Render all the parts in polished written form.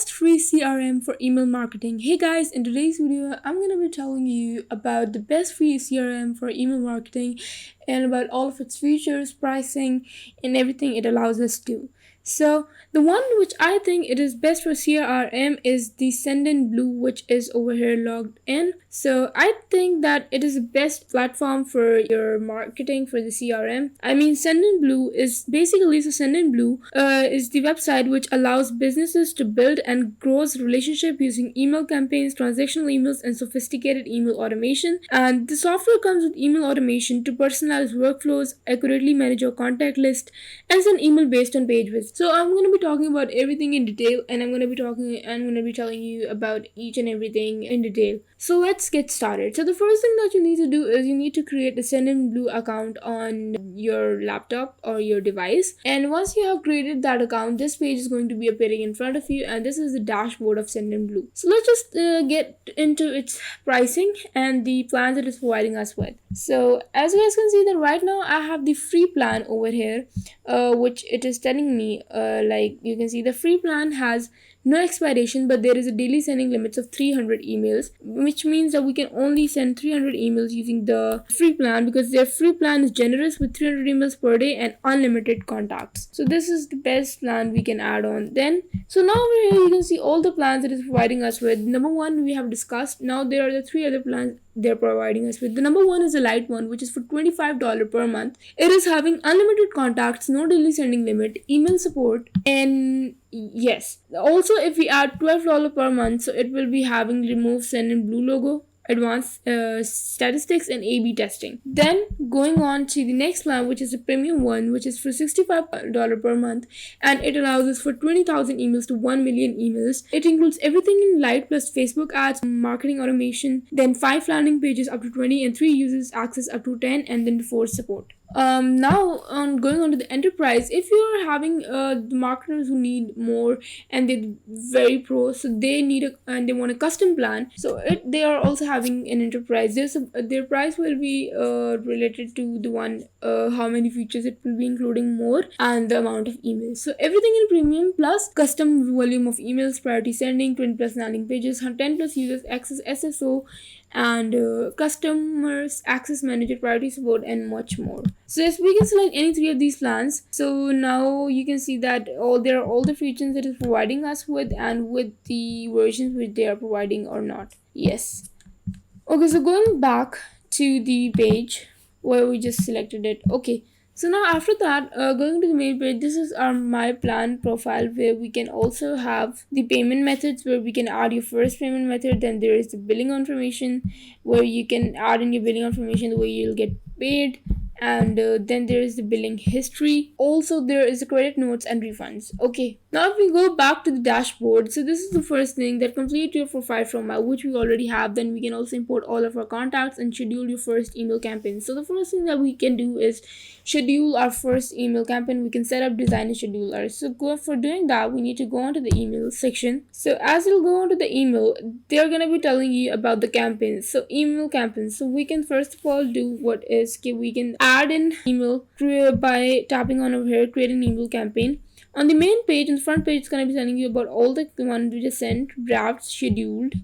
best free CRM for email marketing. Hey guys, in today's video, I'm going to be telling you about the best free CRM for email marketing and about all of its features, pricing, and everything it allows us to. So the one which I think it is best for CRM is the Sendinblue, which is over here logged in. So I think that it is the best platform for your marketing for the CRM. I mean, Sendinblue is basically Sendinblue is the website which allows businesses to build and grow relationship using email campaigns, transactional emails, and sophisticated email automation. And the software comes with email automation to personalize workflows, accurately manage your contact list, and send email based on page visits. So I'm going to be talking about everything in detail, and I'm going to be telling you about each and everything in detail. So let's get started. So the first thing that you need to do is you need to create a Sendinblue account on your laptop or your device. And once you have created that account, this page is going to be appearing in front of you, and this is the dashboard of Sendinblue. So let's just get into its pricing and the plans it is providing us with. So as you guys can see that right now I have the free plan over here, which it is telling me like you can see the free plan has no expiration, but there is a daily sending limits of 300 emails, which means that we can only send 300 emails using the free plan because their free plan is generous with 300 emails per day and unlimited contacts. So this is the best plan we can add on then. So now over here you can see all the plans it is providing us with. Number one we have discussed. Now there are the three other plans they're providing us with. The number one is a light one, which is for $25 per month. It is having unlimited contacts, no daily sending limit, email support, and yes, also if we add $12 per month, so it will be having remove Sendinblue logo, advanced statistics, and A/B testing. Then going on to the next plan, which is a premium one, which is for $65 per month, and it allows us for 20,000 emails to 1 million emails. It includes everything in light plus Facebook ads, marketing automation, then 5 landing pages up to 20, and 3 users access up to 10, and then 4 support. Now on going on to the enterprise, if you're having the marketers who need more and they're very pro, so they need and they want a custom plan, so they are also having an enterprise. Their price will be related to the one how many features it will be including more and the amount of emails. So everything in premium plus custom volume of emails, priority sending, 20 plus landing pages, 10 plus users access SSO, and customers access manager, priority support, and much more. So yes, we can select any three of these plans. So now you can see that there are all the features it is providing us with and with the versions which they are providing or not. Yes. Okay, so going back to the page where we just selected it. Okay, so now after that, going to the main page, this is our my plan profile where we can also have the payment methods where we can add your first payment method. Then there is the billing information where you can add in your billing information the way you'll get paid. And then there is the billing history. Also there is the credit notes and refunds. Okay, now if we go back to the dashboard, so this is the first thing that complete your profile from which we already have. Then we can also import all of our contacts and schedule your first email campaign. So the first thing that we can do is schedule our first email campaign. We can set up, design, and schedule ours. So for doing that, we need to go onto the email section. So as you'll go onto the email, they're gonna be telling you about the campaigns. So email campaigns. So we can first of all do what is we can add in email by tapping on over here, create an email campaign. On the main page, in the front page, it's going to be telling you about all the ones we just sent, drafts, scheduled,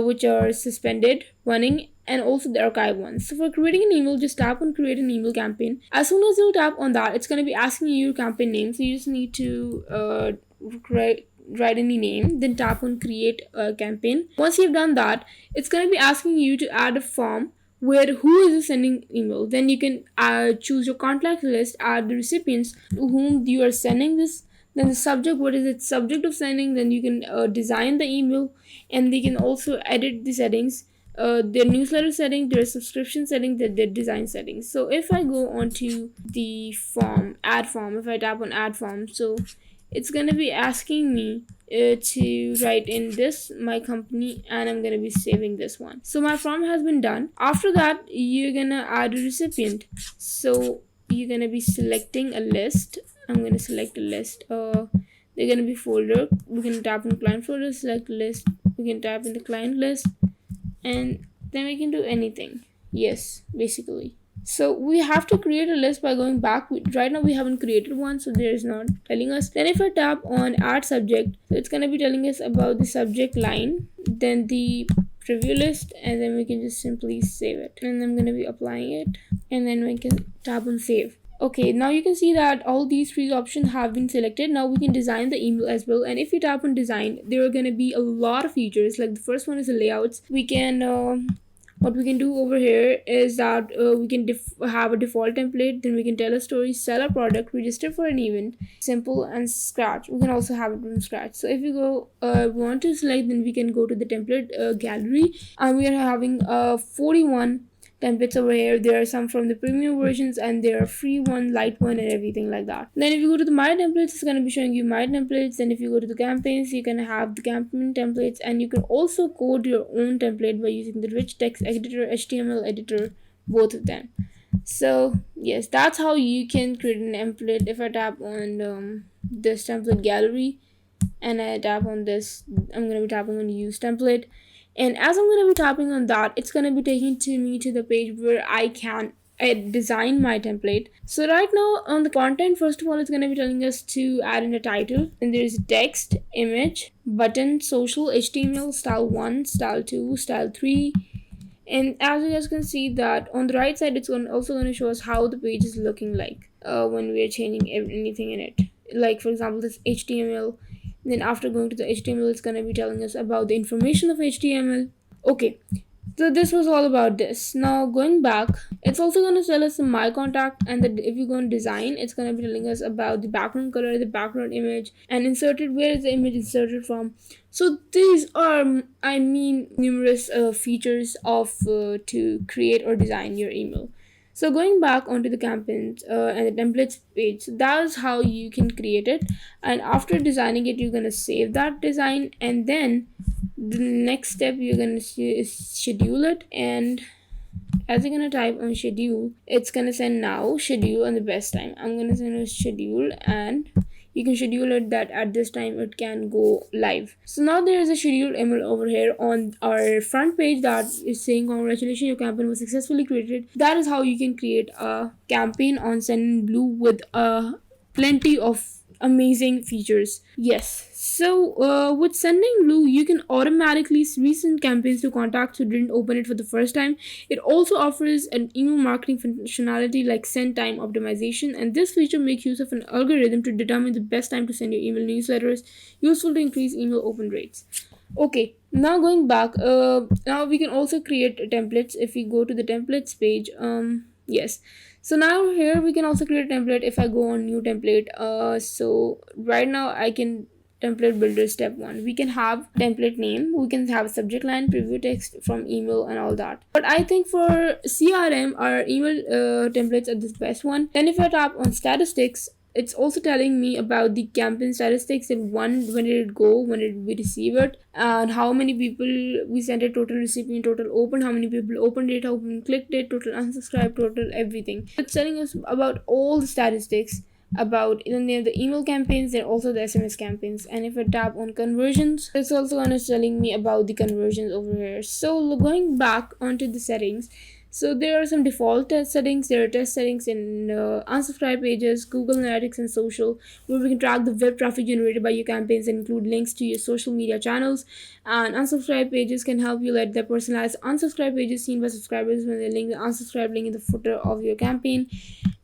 which are suspended, running, and also the archive ones. So for creating an email, just tap on create an email campaign. As soon as you tap on that, it's going to be asking you your campaign name. So you just need to write any name, then tap on create a campaign. Once you've done that, it's going to be asking you to add a form where who is sending email. Then you can choose your contact list, add the recipients to whom you are sending this, then the subject, what is its subject of sending. Then you can design the email, and they can also edit the settings, their newsletter setting, their subscription setting, their design settings. So if I go onto the form, add form, if I tap on add form, so it's going to be asking me to write in this my company, and I'm gonna be saving this one. So my form has been done. After that, you're gonna add a recipient. So you're gonna be selecting a list. I'm gonna select a list. They're gonna be folder. We can tap on client folder, select list. We can tap in the client list, and then we can do anything. Yes, basically. So we have to create a list by going back. Right now we haven't created one, so there is not telling us. Then if I tap on add subject, so it's gonna be telling us about the subject line, then the preview list, and then we can just simply save it. And I'm gonna be applying it, and then we can tap on save. Okay, now you can see that all these three options have been selected. Now we can design the email as well. And if you tap on design, there are going to be a lot of features. Like the first one is the layouts. We can what we can do over here is that we can have a default template, then we can tell a story, sell a product, register for an event, simple, and scratch. We can also have it from scratch. So if you go want to select, then we can go to the template gallery, and we are having 41 templates over here. There are some from the premium versions, and there are free one, light one, and everything like that. Then if you go to the my templates, it's going to be showing you my templates. Then if you go to the campaigns, you can have the campaign templates, and you can also code your own template by using the rich text editor, HTML editor, both of them. So yes, that's how you can create an template. If I tap on this template gallery and I tap on this, I'm going to be tapping on use template, and as I'm going to be tapping on that, it's going to be taking to me to the page where I can design my template. So right now on the content, first of all, it's going to be telling us to add in a title, and there's text, image, button, social, HTML, style 1, style 2, style 3. And as you guys can see that on the right side, it's also going to show us how the page is looking like when we are changing anything in it. Like for example, this HTML. Then after going to the HTML, it's going to be telling us about the information of HTML. Okay, so this was all about this. Now going back, it's also going to tell us the my contact, and that if you go on design, it's going to be telling us about the background color, the background image, and inserted, where is the image inserted from. So these are, I mean, numerous features of to create or design your email. So going back onto the campaigns and the templates page, so that is how you can create it. And after designing it, you're gonna save that design, and then the next step you're gonna see is schedule it. And as you're gonna type on schedule, it's gonna send now schedule and the best time. I'm gonna send a schedule, and you can schedule it that at this time it can go live. So now there is a scheduled email over here on our front page that is saying congratulations, your campaign was successfully created. That is how you can create a campaign on Sendinblue with plenty of amazing features. Yes, so with Sendinblue, you can automatically resend campaigns to contacts who didn't open it for the first time. It also offers an email marketing functionality like send time optimization, and this feature makes use of an algorithm to determine the best time to send your email newsletters, useful to increase email open rates. Okay, now going back, now we can also create templates. If we go to the templates page, yes, so now here we can also create a template. If I go on new template, so right now I can template builder step 1. We can have template name, we can have subject line, preview text from email, and all that. But I think for CRM, our email templates are the best one. Then if I tap on statistics, it's also telling me about the campaign statistics, and when did it go, when did we receive it, and how many people we sent it, total recipient, total opened, how many people opened it, how many clicked it, total unsubscribed, total everything. It's telling us about all the statistics about, then they have the email campaigns, then also the SMS campaigns. And if I tap on conversions, it's also gonna telling me about the conversions over here. So going back onto the settings, so there are some default test settings. There are test settings in unsubscribe pages, Google Analytics, and social, where we can track the web traffic generated by your campaigns and include links to your social media channels. And unsubscribe pages can help you let the personalized unsubscribe pages seen by subscribers when they link the unsubscribe link in the footer of your campaign.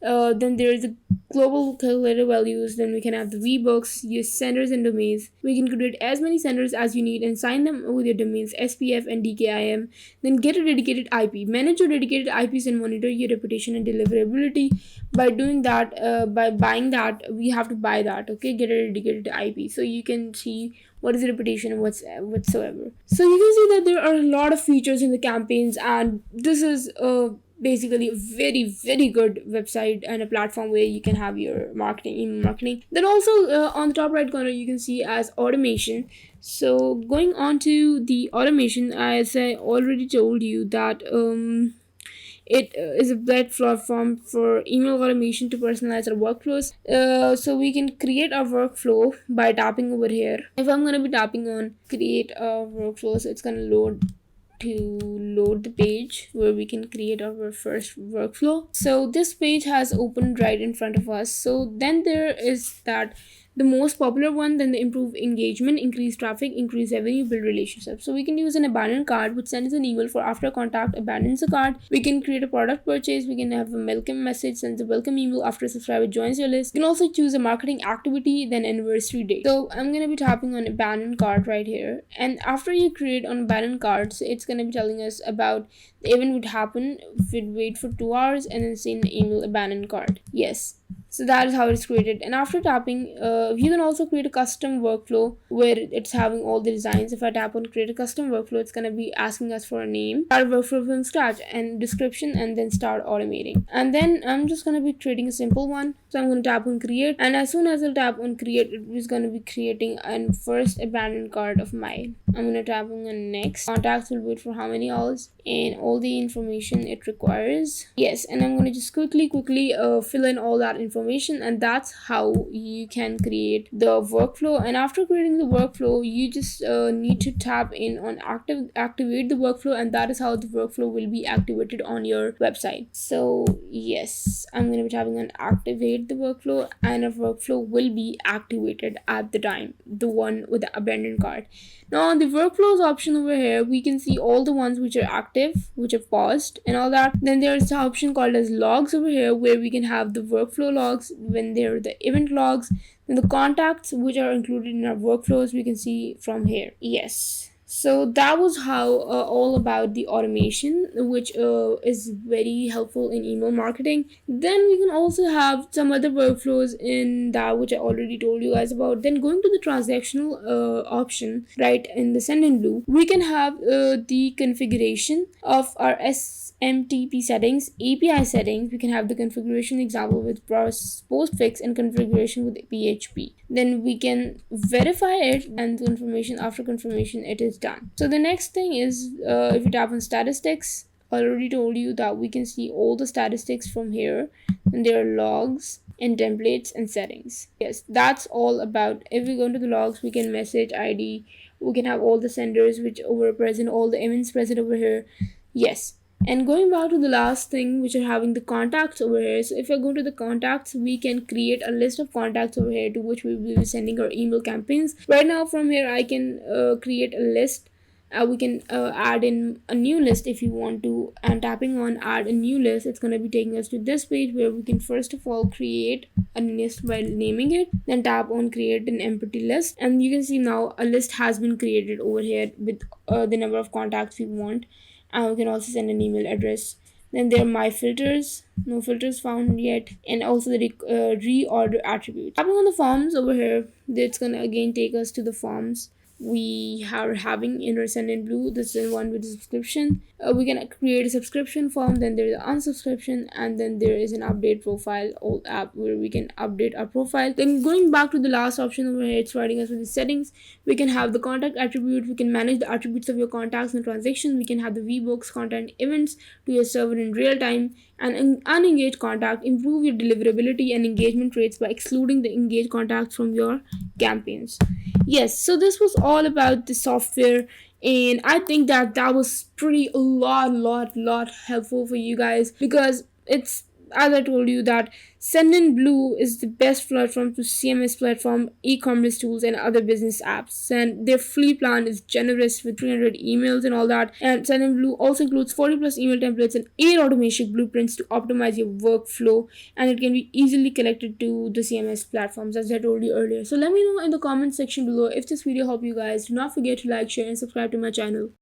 Then there is the global calculator values. Then we can have the VBooks, use senders and domains. We can create as many senders as you need and sign them with your domains, SPF and DKIM. Then get a dedicated IP. Manage your dedicated IPs and monitor your reputation and deliverability. By doing that, by buying that, we have to buy that. Okay, get a dedicated IP so you can see what is the reputation and whatsoever. So you can see that there are a lot of features in the campaigns, and this is basically a very good website and a platform where you can have your email marketing. Then also on the top right corner, you can see as automation. So going on to the automation, as I already told you that it is a platform for email automation to personalize our workflows. So we can create our workflow by tapping over here. If I'm going to be tapping on create a workflow, so it's going to load to load the page where we can create our first workflow. So this page has opened right in front of us. So then there is that the most popular one, then the improve engagement, increase traffic, increase revenue, build relationships. So we can use an abandoned cart, which sends an email for after contact abandons the cart. We can create a product purchase. We can have a welcome message, sends a welcome email after a subscriber joins your list. You can also choose a marketing activity, then anniversary date. So I'm gonna be tapping on abandoned cart right here, and after you create on abandoned carts, it's gonna be telling us about the event would happen if we wait for 2 hours and then send the email abandoned cart. Yes, so that is how it's created. And after tapping, you can also create a custom workflow where it's having all the designs. If I tap on create a custom workflow, it's gonna be asking us for a name, start workflow from scratch, and description, and then start automating. And then I'm just gonna be creating a simple one. So I'm gonna tap on create, and as soon as I tap on create, it is gonna be creating an first abandoned cart of mine. I'm gonna tap on next. Contacts will wait for how many hours, and all the information it requires. Yes, and I'm gonna just quickly fill in all that information, and that's how you can create the workflow. And after creating the workflow, you just need to tap in on activate the workflow, and that is how the workflow will be activated on your website. So yes, I'm gonna be tapping on activate the workflow, and a workflow will be activated at the time, the one with the abandoned cart. Now on the workflows option over here, we can see all the ones which are active, which are paused and all that. Then there's the option called as logs over here, where we can have the workflow logs, when they're the event logs, and the contacts which are included in our workflows we can see from here. Yes. So that was how all about the automation, which is very helpful in email marketing. Then we can also have some other workflows in that, which I already told you guys about. Then going to the transactional option, right, in the send in blue, we can have the configuration of our SMTP settings, API settings. We can have the configuration example with postfix and configuration with PHP. Then we can verify it, and the confirmation, after confirmation it is done. So the next thing is if you tap on statistics, I already told you that we can see all the statistics from here, and there are logs and templates and settings. Yes, that's all about. If we go into the logs, we can message ID, we can have all the senders which over present, all the events present over here. Yes. And going back to the last thing, which are having the contacts over here. So if I go to the contacts, we can create a list of contacts over here to which we will be sending our email campaigns. Right now from here, I can create a list. We can add in a new list if you want to, and tapping on add a new list, it's going to be taking us to this page where we can first of all create a list by naming it, then tap on create an empty list, and you can see now a list has been created over here with the number of contacts we want. And we can also send an email address. Then there are my filters, no filters found yet, and also the reorder attribute. Tapping on the forms over here, it's gonna again take us to the forms we are having in our send in blue. This is the one with the subscription. We can create a subscription form, then there is an unsubscription, and then there is an update profile old app where we can update our profile. Then going back to the last option over here, it's providing us with the settings. We can have the contact attribute, we can manage the attributes of your contacts and transactions, we can have the vbooks content events to your server in real time, and unengaged contact, improve your deliverability and engagement rates by excluding the engaged contacts from your campaigns. Yes, so this was all about the software, and I think that that was pretty a lot helpful for you guys, because it's, as I told you, that Sendinblue is the best platform to CMS platform, e-commerce tools, and other business apps. And their free plan is generous with 300 emails and all that. And Sendinblue also includes 40 plus email templates and 8 automation blueprints to optimize your workflow. And it can be easily connected to the CMS platforms, as I told you earlier. So let me know in the comment section below if this video helped you guys. Do not forget to like, share, and subscribe to my channel.